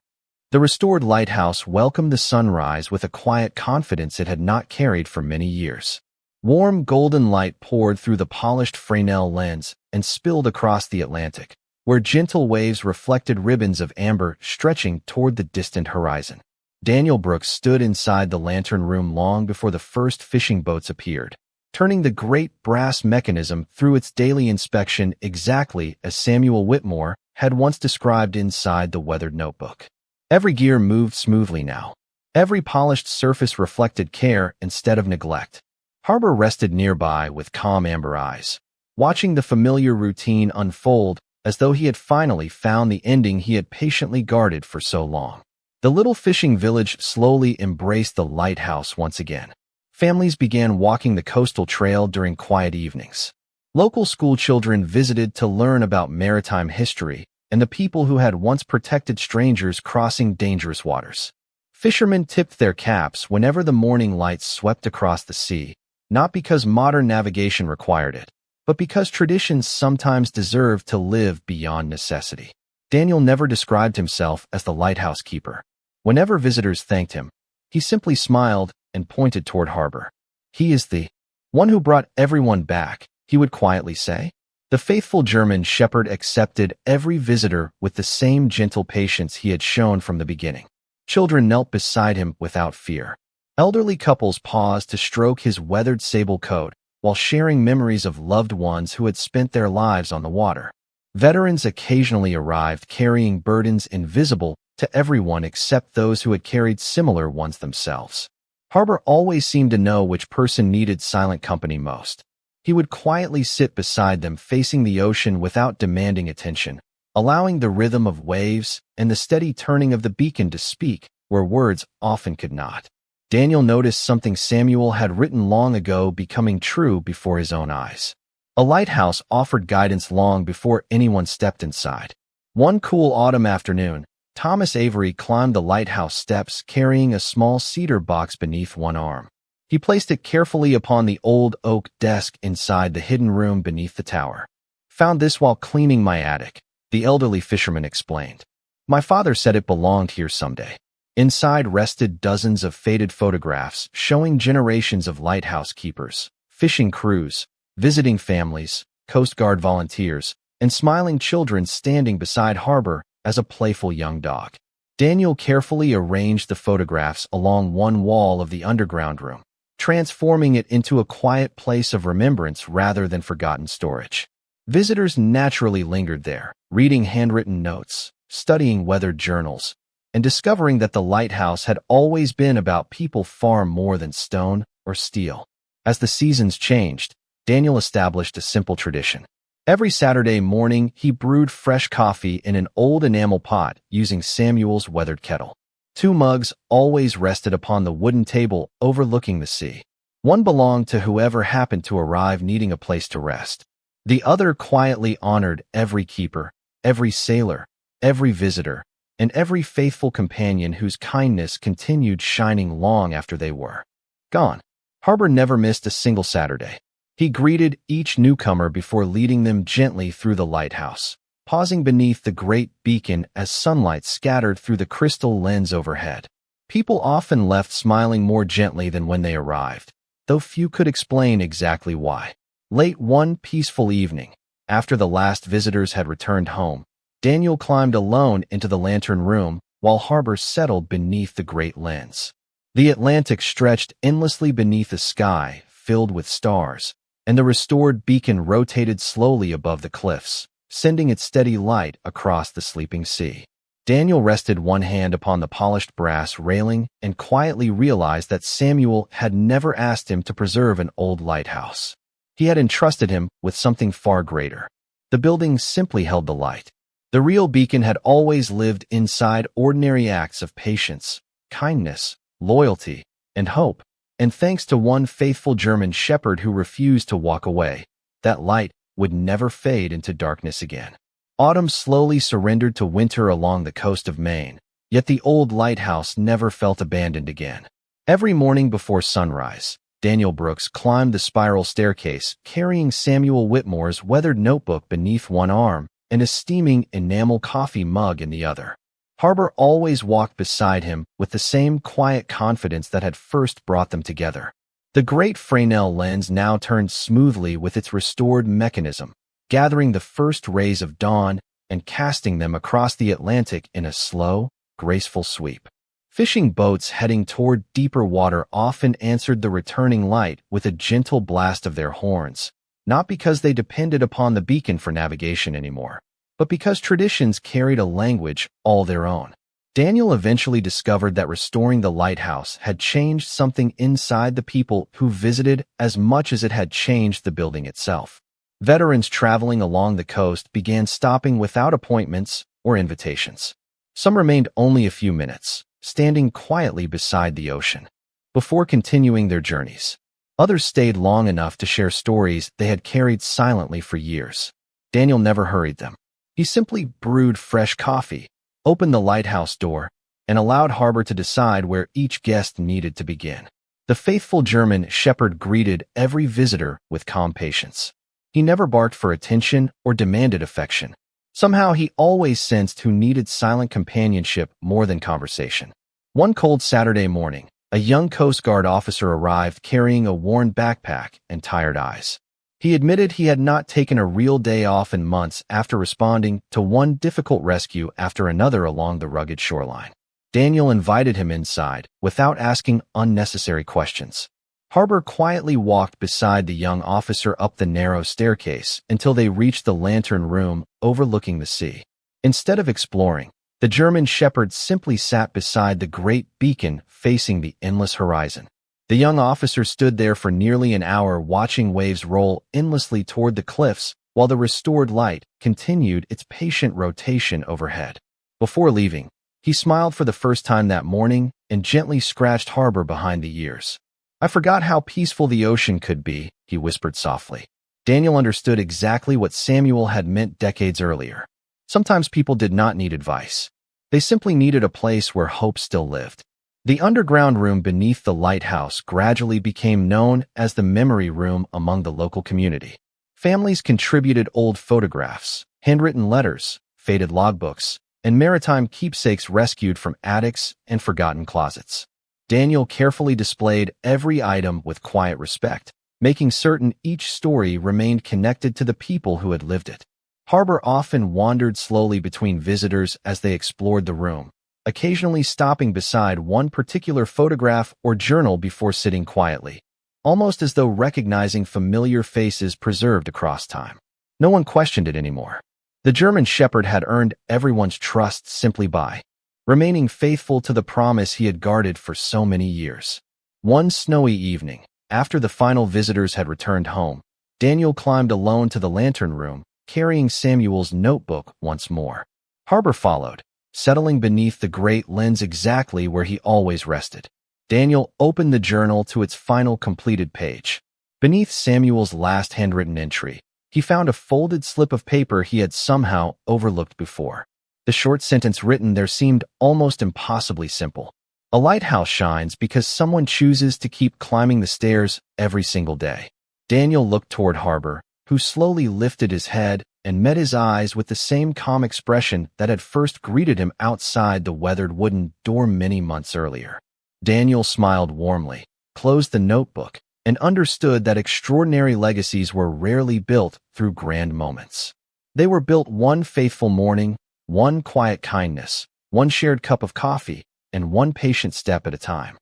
S1: The restored lighthouse welcomed the sunrise with a quiet confidence it had not carried for many years. Warm golden light poured through the polished Fresnel lens and spilled across the Atlantic, where gentle waves reflected ribbons of amber stretching toward the distant horizon. Daniel Brooks stood inside the lantern room long before the first fishing boats appeared, turning the great brass mechanism through its daily inspection exactly as Samuel Whitmore had once described inside the weathered notebook. Every gear moved smoothly now. Every polished surface reflected care instead of neglect. Harbor rested nearby with calm amber eyes, watching the familiar routine unfold as though he had finally found the ending he had patiently guarded for so long. The little fishing village slowly embraced the lighthouse once again. Families began walking the coastal trail during quiet evenings. Local schoolchildren visited to learn about maritime history and the people who had once protected strangers crossing dangerous waters. Fishermen tipped their caps whenever the morning lights swept across the sea, not because modern navigation required it, but because traditions sometimes deserve to live beyond necessity. Daniel never described himself as the lighthouse keeper. Whenever visitors thanked him, he simply smiled and pointed toward Harbor. "He is the one who brought everyone back," he would quietly say. The faithful German shepherd accepted every visitor with the same gentle patience he had shown from the beginning. Children knelt beside him without fear. Elderly couples paused to stroke his weathered sable coat while sharing memories of loved ones who had spent their lives on the water. Veterans occasionally arrived carrying burdens invisible to everyone except those who had carried similar ones themselves. Harbor always seemed to know which person needed silent company most. He would quietly sit beside them facing the ocean without demanding attention, allowing the rhythm of waves and the steady turning of the beacon to speak where words often could not. Daniel noticed something Samuel had written long ago becoming true before his own eyes. A lighthouse offered guidance long before anyone stepped inside. One cool autumn afternoon, Thomas Avery climbed the lighthouse steps carrying a small cedar box beneath one arm. He placed it carefully upon the old oak desk inside the hidden room beneath the tower. "Found this while cleaning my attic," the elderly fisherman explained. "My father said it belonged here someday." Inside rested dozens of faded photographs showing generations of lighthouse keepers, fishing crews, visiting families, Coast Guard volunteers, and smiling children standing beside Harbor as a playful young dog. Daniel carefully arranged the photographs along one wall of the underground room, transforming it into a quiet place of remembrance rather than forgotten storage. Visitors naturally lingered there, reading handwritten notes, studying weathered journals, and discovering that the lighthouse had always been about people far more than stone or steel. As the seasons changed, Daniel established a simple tradition. Every Saturday morning, he brewed fresh coffee in an old enamel pot using Samuel's weathered kettle. 2 mugs always rested upon the wooden table overlooking the sea. One belonged to whoever happened to arrive needing a place to rest. The other quietly honored every keeper, every sailor, every visitor, and every faithful companion whose kindness continued shining long after they were gone. Harbor never missed a single Saturday. He greeted each newcomer before leading them gently through the lighthouse, pausing beneath the great beacon as sunlight scattered through the crystal lens overhead. People often left smiling more gently than when they arrived, though few could explain exactly why. Late one peaceful evening, after the last visitors had returned home, Daniel climbed alone into the lantern room while Harbor settled beneath the great lens. The Atlantic stretched endlessly beneath a sky filled with stars, and the restored beacon rotated slowly above the cliffs, sending its steady light across the sleeping sea. Daniel rested one hand upon the polished brass railing and quietly realized that Samuel had never asked him to preserve an old lighthouse. He had entrusted him with something far greater. The building simply held the light. The real beacon had always lived inside ordinary acts of patience, kindness, loyalty, and hope, and thanks to one faithful German shepherd who refused to walk away, that light would never fade into darkness again. Autumn slowly surrendered to winter along the coast of Maine, yet the old lighthouse never felt abandoned again. Every morning before sunrise, Daniel Brooks climbed the spiral staircase, carrying Samuel Whitmore's weathered notebook beneath one arm and a steaming enamel coffee mug in the other. Harbor always walked beside him with the same quiet confidence that had first brought them together. The great Fresnel lens now turned smoothly with its restored mechanism, gathering the first rays of dawn and casting them across the Atlantic in a slow, graceful sweep. Fishing boats heading toward deeper water often answered the returning light with a gentle blast of their horns, not because they depended upon the beacon for navigation anymore, but because traditions carried a language all their own. Daniel eventually discovered that restoring the lighthouse had changed something inside the people who visited as much as it had changed the building itself. Veterans traveling along the coast began stopping without appointments or invitations. Some remained only a few minutes, standing quietly beside the ocean, before continuing their journeys. Others stayed long enough to share stories they had carried silently for years. Daniel never hurried them. He simply brewed fresh coffee, opened the lighthouse door, and allowed Harbor to decide where each guest needed to begin. The faithful German shepherd greeted every visitor with calm patience. He never barked for attention or demanded affection. Somehow he always sensed who needed silent companionship more than conversation. One cold Saturday morning, a young Coast Guard officer arrived carrying a worn backpack and tired eyes. He admitted he had not taken a real day off in months after responding to one difficult rescue after another along the rugged shoreline. Daniel invited him inside without asking unnecessary questions. Harbor quietly walked beside the young officer up the narrow staircase until they reached the lantern room overlooking the sea. Instead of exploring, the German shepherd simply sat beside the great beacon facing the endless horizon. The young officer stood there for nearly an hour watching waves roll endlessly toward the cliffs while the restored light continued its patient rotation overhead. Before leaving, he smiled for the first time that morning and gently scratched Harbor behind the ears. "I forgot how peaceful the ocean could be," he whispered softly. Daniel understood exactly what Samuel had meant decades earlier. Sometimes people did not need advice. They simply needed a place where hope still lived. The underground room beneath the lighthouse gradually became known as the memory room among the local community. Families contributed old photographs, handwritten letters, faded logbooks, and maritime keepsakes rescued from attics and forgotten closets. Daniel carefully displayed every item with quiet respect, making certain each story remained connected to the people who had lived it. Harbor often wandered slowly between visitors as they explored the room, occasionally stopping beside one particular photograph or journal before sitting quietly, almost as though recognizing familiar faces preserved across time. No one questioned it anymore. The German shepherd had earned everyone's trust simply by remaining faithful to the promise he had guarded for so many years. One snowy evening, after the final visitors had returned home, Daniel climbed alone to the lantern room, carrying Samuel's notebook once more. Harbor followed, settling beneath the great lens exactly where he always rested. Daniel opened the journal to its final completed page. Beneath Samuel's last handwritten entry, he found a folded slip of paper he had somehow overlooked before. The short sentence written there seemed almost impossibly simple. "A lighthouse shines because someone chooses to keep climbing the stairs every single day." Daniel looked toward Harbor, who slowly lifted his head and met his eyes with the same calm expression that had first greeted him outside the weathered wooden door many months earlier. Daniel smiled warmly, closed the notebook, and understood that extraordinary legacies were rarely built through grand moments. They were built one faithful morning, one quiet kindness, one shared cup of coffee, and one patient step at a time.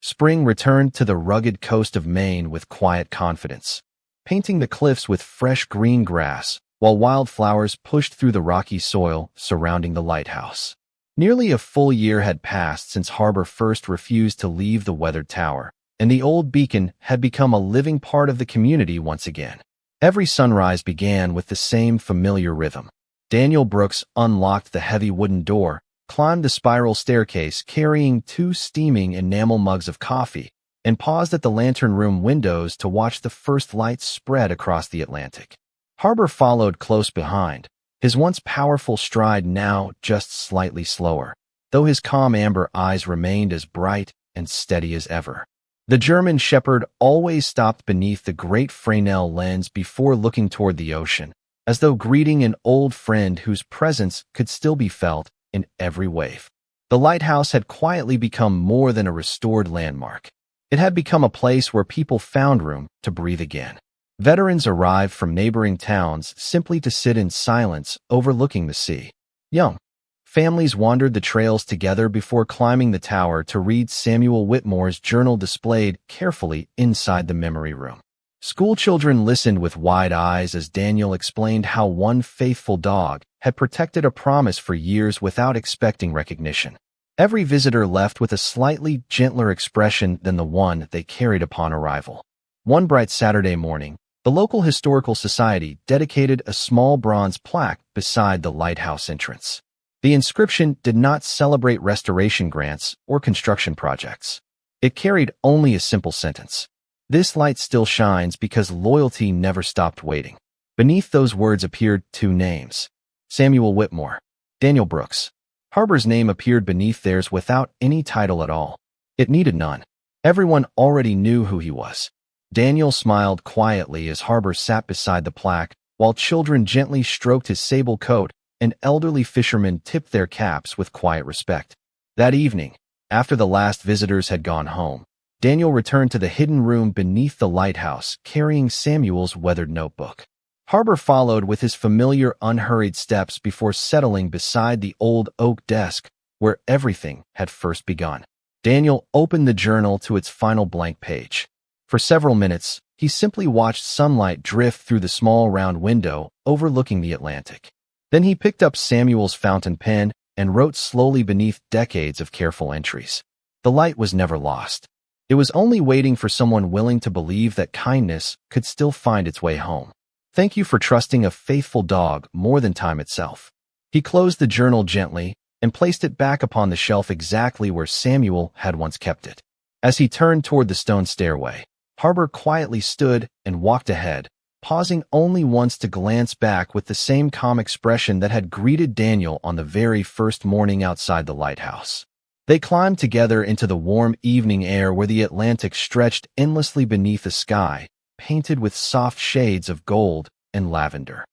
S1: Spring returned to the rugged coast of Maine with quiet confidence, painting the cliffs with fresh green grass, while wildflowers pushed through the rocky soil surrounding the lighthouse. Nearly a full year had passed since Harbor first refused to leave the weathered tower, and the old beacon had become a living part of the community once again. Every sunrise began with the same familiar rhythm. Daniel Brooks unlocked the heavy wooden door, climbed the spiral staircase carrying 2 steaming enamel mugs of coffee, and paused at the lantern room windows to watch the first lights spread across the Atlantic. Harbor followed close behind, his once powerful stride now just slightly slower, though his calm amber eyes remained as bright and steady as ever. The German shepherd always stopped beneath the great Fresnel lens before looking toward the ocean, as though greeting an old friend whose presence could still be felt in every wave. The lighthouse had quietly become more than a restored landmark. It had become a place where people found room to breathe again. Veterans arrived from neighboring towns simply to sit in silence overlooking the sea. Young families wandered the trails together before climbing the tower to read Samuel Whitmore's journal displayed carefully inside the memory room. Schoolchildren listened with wide eyes as Daniel explained how one faithful dog had protected a promise for years without expecting recognition. Every visitor left with a slightly gentler expression than the one they carried upon arrival. One bright Saturday morning, the local historical society dedicated a small bronze plaque beside the lighthouse entrance. The inscription did not celebrate restoration grants or construction projects. It carried only a simple sentence: "This light still shines because loyalty never stopped waiting." Beneath those words appeared 2 names: Samuel Whitmore, Daniel Brooks. Harbor's name appeared beneath theirs without any title at all. It needed none. Everyone already knew who he was. Daniel smiled quietly as Harbor sat beside the plaque, while children gently stroked his sable coat and elderly fishermen tipped their caps with quiet respect. That evening, after the last visitors had gone home, Daniel returned to the hidden room beneath the lighthouse, carrying Samuel's weathered notebook. Harbor followed with his familiar unhurried steps before settling beside the old oak desk where everything had first begun. Daniel opened the journal to its final blank page. For several minutes, he simply watched sunlight drift through the small round window overlooking the Atlantic. Then he picked up Samuel's fountain pen and wrote slowly beneath decades of careful entries. The light was never lost. It was only waiting for someone willing to believe that kindness could still find its way home. Thank you for trusting a faithful dog more than time itself. He closed the journal gently and placed it back upon the shelf exactly where Samuel had once kept it. As he turned toward the stone stairway, Harbor quietly stood and walked ahead, pausing only once to glance back with the same calm expression that had greeted Daniel on the very first morning outside the lighthouse. They climbed together into the warm evening air where the Atlantic stretched endlessly beneath a sky, painted with soft shades of gold and lavender.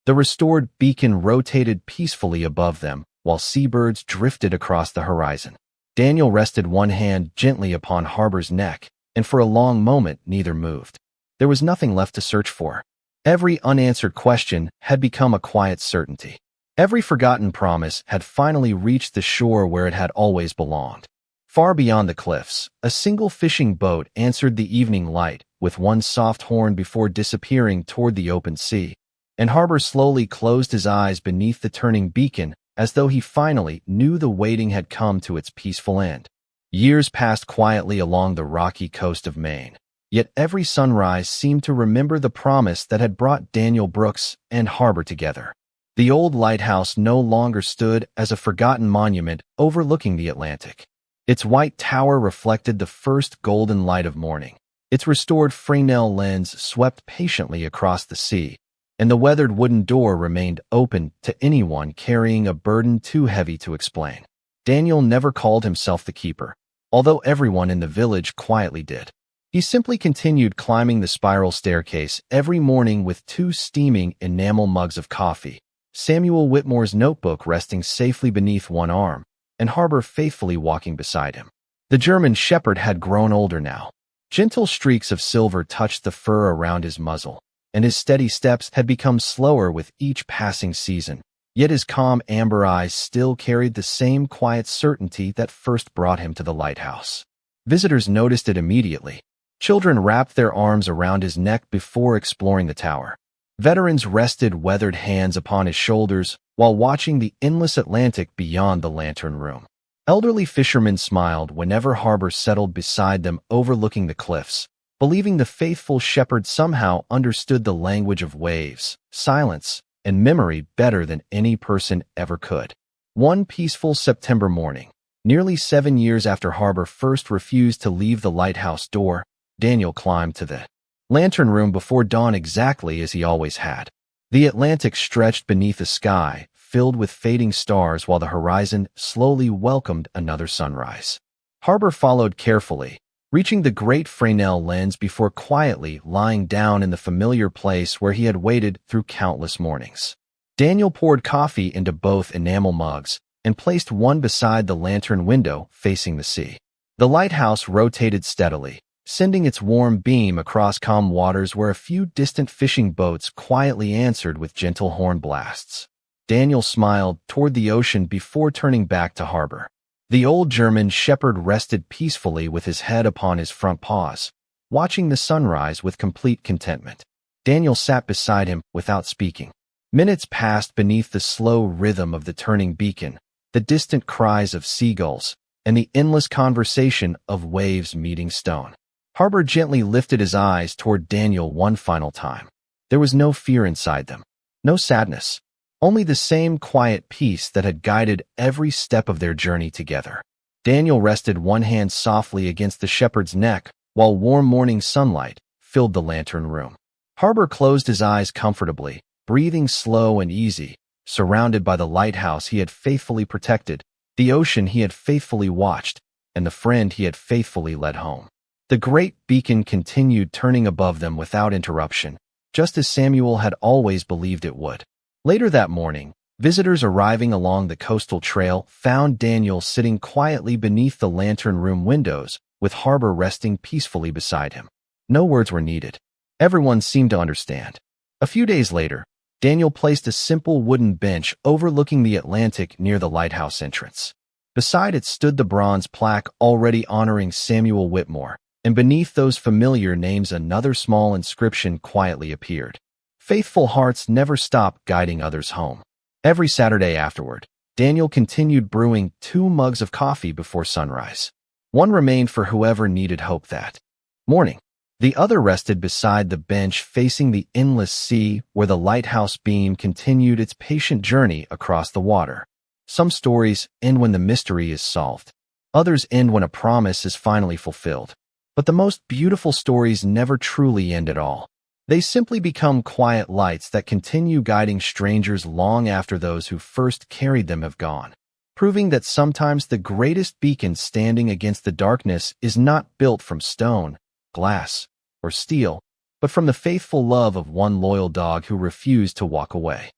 S1: The restored beacon rotated peacefully above them, while seabirds drifted across the horizon. Daniel rested one hand gently upon Harbor's neck, and for a long moment neither moved. There was nothing left to search for. Every unanswered question had become a quiet certainty. Every forgotten promise had finally reached the shore where it had always belonged. Far beyond the cliffs, a single fishing boat answered the evening light with one soft horn before disappearing toward the open sea, and Harbor slowly closed his eyes beneath the turning beacon as though he finally knew the waiting had come to its peaceful end. Years passed quietly along the rocky coast of Maine, yet every sunrise seemed to remember the promise that had brought Daniel Brooks and Harbor together. The old lighthouse no longer stood as a forgotten monument overlooking the Atlantic. Its white tower reflected the first golden light of morning. Its restored Fresnel lens swept patiently across the sea, and the weathered wooden door remained open to anyone carrying a burden too heavy to explain. Daniel never called himself the keeper, although everyone in the village quietly did. He simply continued climbing the spiral staircase every morning with 2 steaming enamel mugs of coffee, Samuel Whitmore's notebook resting safely beneath one arm, and Harbor faithfully walking beside him. The German shepherd had grown older now. Gentle streaks of silver touched the fur around his muzzle, and his steady steps had become slower with each passing season, yet his calm amber eyes still carried the same quiet certainty that first brought him to the lighthouse. Visitors noticed it immediately. Children wrapped their arms around his neck before exploring the tower. Veterans rested weathered hands upon his shoulders while watching the endless Atlantic beyond the lantern room. Elderly fishermen smiled whenever Harbor settled beside them overlooking the cliffs, believing the faithful shepherd somehow understood the language of waves, silence, and memory better than any person ever could. One peaceful September morning, nearly 7 years after Harbor first refused to leave the lighthouse door, Daniel climbed to the lantern room before dawn exactly as he always had. The Atlantic stretched beneath a sky filled with fading stars while the horizon slowly welcomed another sunrise. Harbor followed carefully, reaching the great Fresnel lens before quietly lying down in the familiar place where he had waited through countless mornings. Daniel poured coffee into both enamel mugs and placed one beside the lantern window facing the sea. The lighthouse rotated steadily, sending its warm beam across calm waters where a few distant fishing boats quietly answered with gentle horn blasts. Daniel smiled toward the ocean before turning back to Harbor. The old German shepherd rested peacefully with his head upon his front paws, watching the sunrise with complete contentment. Daniel sat beside him without speaking. Minutes passed beneath the slow rhythm of the turning beacon, the distant cries of seagulls, and the endless conversation of waves meeting stone. Harbor gently lifted his eyes toward Daniel one final time. There was no fear inside them, no sadness, only the same quiet peace that had guided every step of their journey together. Daniel rested one hand softly against the shepherd's neck while warm morning sunlight filled the lantern room. Harbor closed his eyes comfortably, breathing slow and easy, surrounded by the lighthouse he had faithfully protected, the ocean he had faithfully watched, and the friend he had faithfully led home. The great beacon continued turning above them without interruption, just as Samuel had always believed it would. Later that morning, visitors arriving along the coastal trail found Daniel sitting quietly beneath the lantern room windows, with Harbor resting peacefully beside him. No words were needed. Everyone seemed to understand. A few days later, Daniel placed a simple wooden bench overlooking the Atlantic near the lighthouse entrance. Beside it stood the bronze plaque already honoring Samuel Whitmore, and beneath those familiar names another small inscription quietly appeared. Faithful hearts never stop guiding others home. Every Saturday afterward, Daniel continued brewing 2 mugs of coffee before sunrise. One remained for whoever needed hope that morning. The other rested beside the bench facing the endless sea where the lighthouse beam continued its patient journey across the water. Some stories end when the mystery is solved. Others end when a promise is finally fulfilled. But the most beautiful stories never truly end at all. They simply become quiet lights that continue guiding strangers long after those who first carried them have gone, proving that sometimes the greatest beacon standing against the darkness is not built from stone, glass, or steel, but from the faithful love of one loyal dog who refused to walk away.